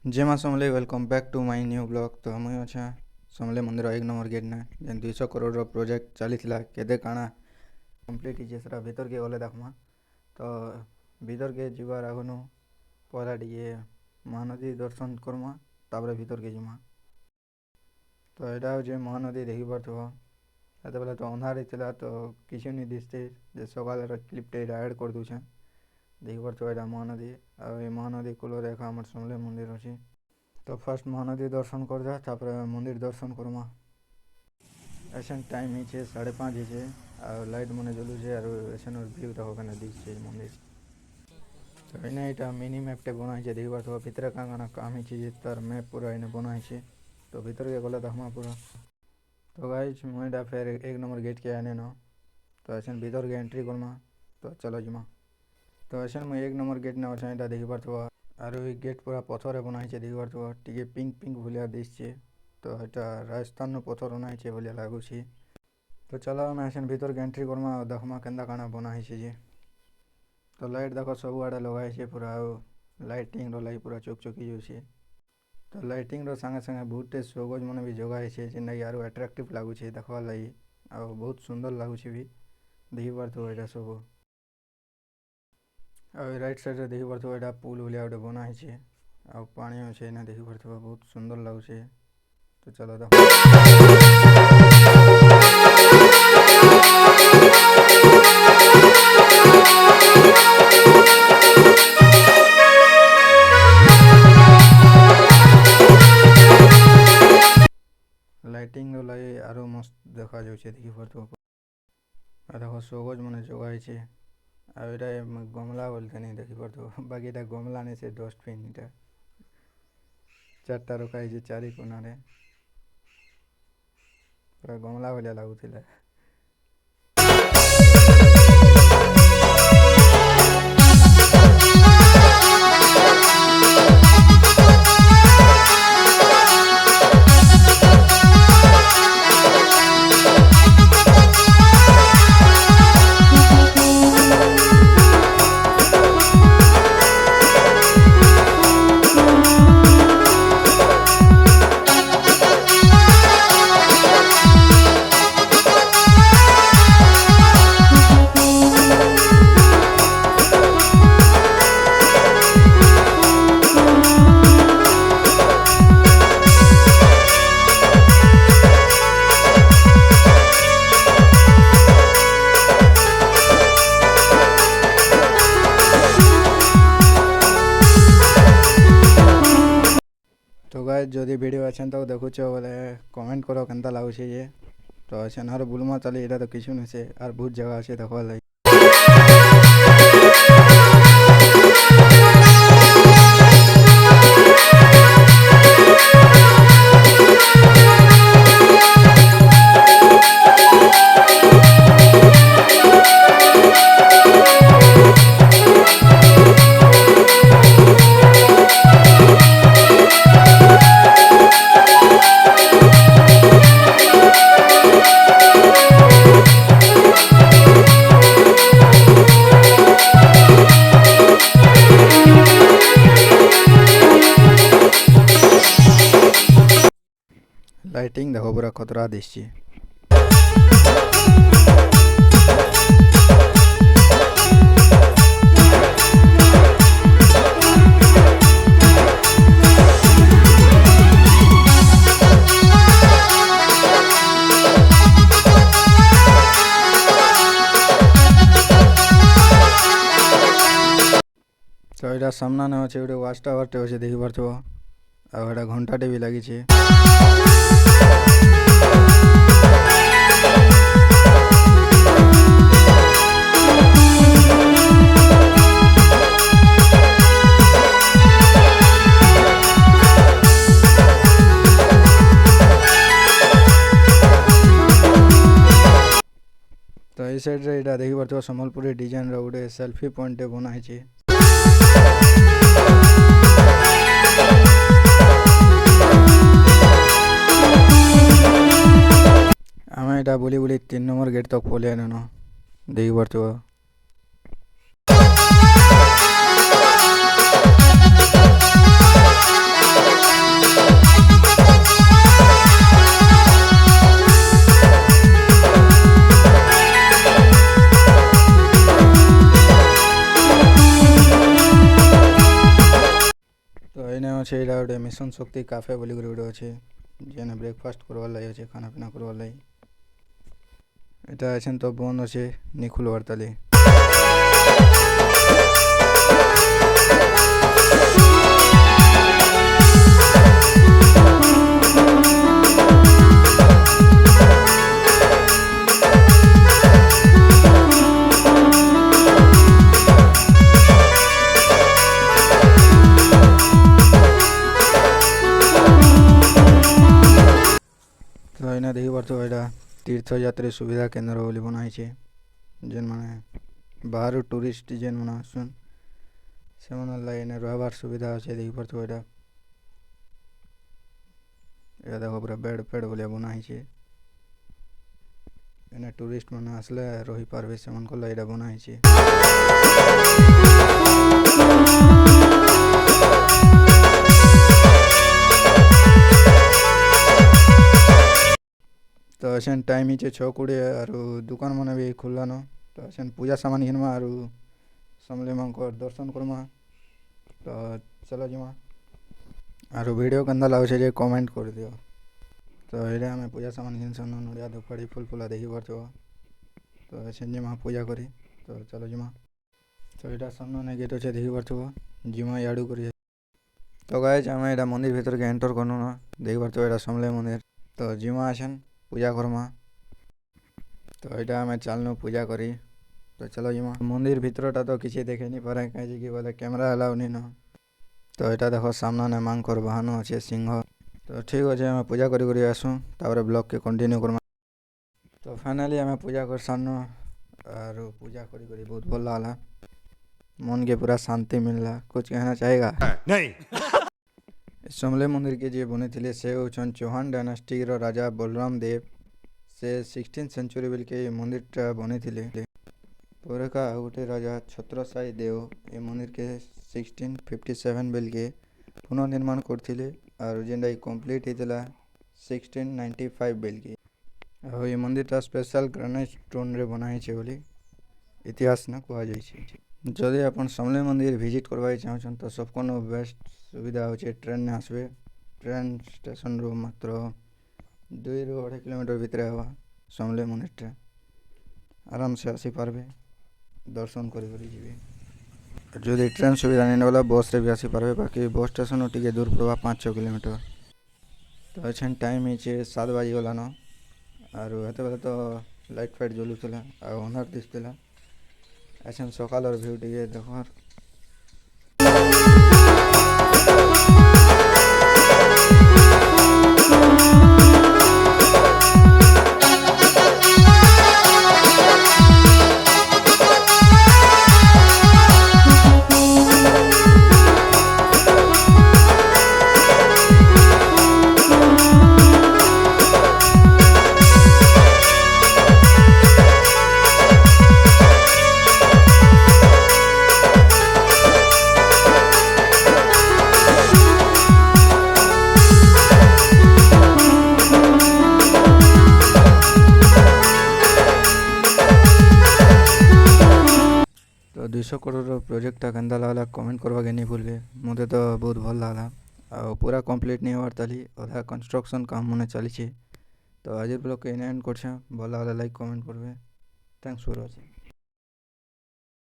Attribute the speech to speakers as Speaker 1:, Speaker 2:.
Speaker 1: जय माँ Samalei welcome back to my new blog. तो हम अच्छे समले मंदिर 1 नंबर गेट ने जेन 200 करोड़ प्रोजेक्ट चली केदे काଣା कम्प्लीट हे सेटा भीतर के गले देखमा। तो भीतर के जीवार आगनु पहला टे महानदी दर्शन करमा तापर भीतर के जिमा। तो यहाँ हूँ महानदी देखी पार्थ्व ये बेले तो अंधार होता तो किसी नहीं दिशते सकाल क्लिप्टे ऐड कर दूचे देखी पार्थ्व यहाँ महानदी आ महानदी कूल रेखा आम समले मंदिर अच्छी। तो फर्स्ट महानदी दर्शन कर जा तापर मंदिर दर्शन करमा। एसन टाइम ही 5:30 ही लाइट मन जलुचे और एसन व्यू देखो दिखे मंदिर। तो इन्हें यहाँ मिनी मैपटे बनाई देखी पार्थ्व भितर काना काम ही तार मैप पूरा इन्हें बनाई। तो भीतर के गले देखमा पूरा। तो गाइज मुझे फिर 1 नंबर गेट के आने न तो ऐसे भीतर के एंट्री करमा। तो चलो जिमा। तो ऐसे मुझे 1 नंबर गेट ने अच्छा यहाँ देखी पार्थ्व और ये गेट पूरा पथर बनाई देखी पार्थ्व टे पिंक पिंक भाया दिशे। तो यहाँ राजस्थान पथर बनाई भाया लगुच। तो चलो आम ऐसे भीतर के एंट्री करमा देखमा केन्दा काଣା बनाई जे। तो लाइट देख सब आड़े लगाई पूरा लाइटिंग लगे पूरा चकचकी जाऊे। तो लाइटिंग संगे संगे बहुत शोगज मन भी जगाई जेन यार एट्राक्टिव लगुच देखा लगी आ बहुत सुंदर लगुच भी देखी पार्थ्व यहाँ सब। राइट साइड देखी पार्थ्व यहाँ पुल भाया गोटे बनाई आ पानी अच्छे देखी पार्थ्व बहुत सुंदर लगुचे। तो चलो देख लाइटिंग लगे आरो मस्त देखा जाऊे देखी पार्थ्व। देखो सोगज मन जगाई आटा गमला बोलते नहीं देखी पार्थ्व बाकी यहाँ गमला नहीं से डस्टबिन यहाँ 4टा रखाई 4 कोणारे पूरा गमला भाया लगुला। तो गाइस जदि वीडियो अच्छे तो देखुच बोले कमेंट करो केनता लगुच ये। तो अच्छे ना बुलमा चली यहाँ तो किसी नहीं से और बहुत जगह अच्छे देखा लगे। लाइटिंग देखो पूरा खतरा दिशे। तो यहाँ सामना ने अच्छे गोटे वाच टावर टे अच्छे देखी पार्थ्व आ घंटाटे भी लगी। तो ये साइड रे यहाँ देखी पार्थ्व सम्बलपुरी डिजाइन गोटे सेल्फी पॉइंट बनाई। आम यहाँ बुली बुली 3 नंबर गेट तक पलि आन देखी पार्थ्व। ଏଇନେ ଅଛେ ଏଇଟା ଗୋଟେ ମିଶନ ଶକ୍ତି କାଫେ ବୋଲିକରି ଗୋଟେ ଅଛେ ଯେନେ ବ୍ରେକଫାଷ୍ଟ କରବାର୍ ଲାଗି ଅଛେ ଖାନା ପିନା କରବାର୍ ଲାଗି ଏଇଟା ଏଛେନ୍ ତ ବନ୍ଦ ଅଛେ ନି ଖୁଲବାର୍ ତାଲି ତ ଏଇନା ଦେଖିପାରୁଥିବ ଏଇଟା ତୀର୍ଥଯାତ୍ରୀ ସୁବିଧା କେନ୍ଦ୍ର ବୋଲି ବନା ହେଇଛେ ଯେନ୍ମାନେ ବାହାରୁ ଟୁରିଷ୍ଟ ଯେନ୍ମାନେ ଆସୁଛନ୍ ସେମାନର୍ ଲାଗି ଏଇନେ ରହେବାର୍ ସୁବିଧା ଅଛେ ଦେଖିପାରୁଥିବ ଏଇଟା ଦେଖ ପୁରା ବେଡ଼ ଫେଡ଼ ଭଲିଆ ବନା ହେଇଛେ ଏନେ ଟୁରିଷ୍ଟ ମାନେ ଆସିଲେ ରହିପାରବେ ସେମାନଙ୍କର୍ ଲାଗି ଏଇଟା ବନା ହେଇଛେ ତ ଏଛେନ୍ ଟାଇମ୍ ହେଇଛେ 6:20 ଆରୁ ଦୁକାନ୍ ମାନେ ବି ଖୁଲ୍ଲାନ ତ ଏଛେନ୍ ପୂଜା ସାମାନ୍ ଘିନ୍ମା ଆରୁ ସମଲେଇ ମାଙ୍କର ଦର୍ଶନ କର୍ମା ତ ଚଲ ଯିମା ଆରୁ ଭିଡ଼ିଓ କେନ୍ତା ଲାଗୁଛେ ଯେ କମେଣ୍ଟ କରିଦିଅ ତ ଏଇଟା ଆମେ ପୂଜା ସାମାନ୍ ଘିନ୍ସନ୍ ନଡ଼ିଆ ଧୂପକାଠି ଫୁଲ୍ ଫୁଲା ଦେଖିପାରୁଥିବ ତ ଏଛେନ୍ ଯିମା ପୂଜା କରି ତ ଚଲ ଯିମା ତ ଏଇଟା ସାମ୍ନାନେ ଗେଟ୍ ଅଛେ ଦେଖିପାରୁଥିବ ଯିମା ଇଆଡ଼ୁ କରି ତ ଗାଇଜ୍ ଆମେ ଏଇଟା ମନ୍ଦିର ଭିତରକେ ଏଣ୍ଟର କରନୁ न ଦେଖିପାରୁଥିବ ଏଇଟା ସମଲେଇ ମନ୍ଦିର ତ ଯିମା ଏଛେନ୍ ପୂଜା କର୍ମା ତ ଏଇଟା ଆମେ ଚାଲ୍ନୁ ପୂଜା କରି ତ ଚଲ ଯିମା ମନ୍ଦିର ଭିତରଟା ତ କିଛି ଦେଖେଇ ନି ପାରେ କାଁଜିକି ବୋଲେ କ୍ୟାମେରା ଆଲାଉ ନି ନ ତ ଏଇଟା ଦେଖ ସାମ୍ନାନେ ମାଙ୍କର ବାହନ ଅଛେ ସିଂହ ତ ଠିକ୍ ଅଛେ ଆମେ ପୂଜା କରି କରି ଆସୁଁ ତାପରେ ବ୍ଲଗ୍କେ କଣ୍ଟିନ୍ୟୁ କର୍ମା ତ ଫାଇନାଲି ଆମେ ପୂଜା କରି ସାର୍ନୁ ଆରୁ ପୂଜା କରି କରି ବହୁତ ଭଲ୍ ଲାଗ୍ଲା ମନ୍କେ ପୁରା ଶାନ୍ତି ମିଲ୍ଲା କୁछ कहना चाहेगा नहीं ସମଲେଇ ମନ୍ଦିରକେ ଯିଏ ବନେଇଥିଲେ ସେ ହେଉଛନ୍ ଚୌହାନ ଡାଇନାଷ୍ଟିର ରାଜା ବଳରାମ ଦେବ ସେ 16th ସେଞ୍ଚୁରୀ ବେଲ୍କେ ଏ ମନ୍ଦିରଟା ବନେଇଥିଲେ ପରେକା ଆଉ ଗୋଟେ ରାଜା ଛତ୍ରସାଇ ଦେଓ ଏ ମନ୍ଦିରକେ 1657 ବେଲ୍କେ ପୁନଃନିର୍ମାଣ କରିଥିଲେ ଆରୁ ଯେନ୍ଟାକି କମ୍ପ୍ଲିଟ୍ ହେଇଥିଲା 1695 ବେଲ୍କେ ଆଉ ଏ ମନ୍ଦିରଟା ସ୍ପେଶାଲ୍ ଗ୍ରାନାଇଟ୍ ଷ୍ଟୋନ୍ରେ ବନା ହେଇଛେ ବୋଲି ଇତିହାସନେ କୁହାଯାଇଛେ ଯଦି ଆପଣ ସମଲେଇ ମନ୍ଦିର ଭିଜିଟ୍ କରବାକେ ଚାହୁଁଛନ୍ ତ ସବକନୁ ବେଷ୍ଟ ସୁବିଧା ହେଉଛେ ଟ୍ରେନ୍ରେ ଆସିବେ ଟ୍ରେନ୍ ଷ୍ଟେସନ୍ରୁ ମାତ୍ର 2 ରୁ 2.5 କିଲୋମିଟର ଭିତରେ ହେବା ସମଲେଇ ମନ୍ଦିରଟା ଆରାମସେ ଆସିପାରବେ ଦର୍ଶନ କରି କରି ଯିବେ ଯଦି ଟ୍ରେନ୍ ସୁବିଧା ନାଇଁ ଗଲା ବସ୍ରେ ବି ଆସିପାରବେ ବାକି ବସ୍ ଷ୍ଟେସନ୍ରୁ ଟିକେ ଦୂର ପଡ଼ବା 5-6 କିଲୋମିଟର ତ ଏଛେନ୍ ଟାଇମ୍ ହେଇଛେ 7 ବାଜିଗଲାନ ଆରୁ ହେତେବେଲେ ତ ଲାଇଟ୍ ଫାଇଟ୍ ଜଲୁଥିଲା ଆଉ ଅନ୍ଧାର ଦିଶୁଥିଲା ଏଛେନ୍ ସକାଳର ଭିଉ ଟିକେ ଦେଖବାର୍ ତ 200 କରୋଡ଼ର ପ୍ରୋଜେକ୍ଟଟା କେନ୍ତା ଲାଗ୍ଲା କମେଣ୍ଟ କରବାକେ ନି ଭୁଲବେ ମତେ ତ ବହୁତ ଭଲ୍ ଲାଗ୍ଲା ଆଉ ପୁରା କମ୍ପ୍ଲିଟ୍ ନି ହେବାର୍ ତାଲି ଅଧା କନଷ୍ଟ୍ରକ୍ସନ୍ କାମ ମାନେ ଚାଲିଛେ ତ ଆଜିର ବ୍ଲଗ୍କେ ଏଣ୍ଡ କରଛେଁ ଭଲ୍ ଲାଗ୍ଲା ଲାଇକ୍ କମେଣ୍ଟ କରବେ ଥ୍ୟାଙ୍କ୍ସ ଫର୍ ୱାଚିଂ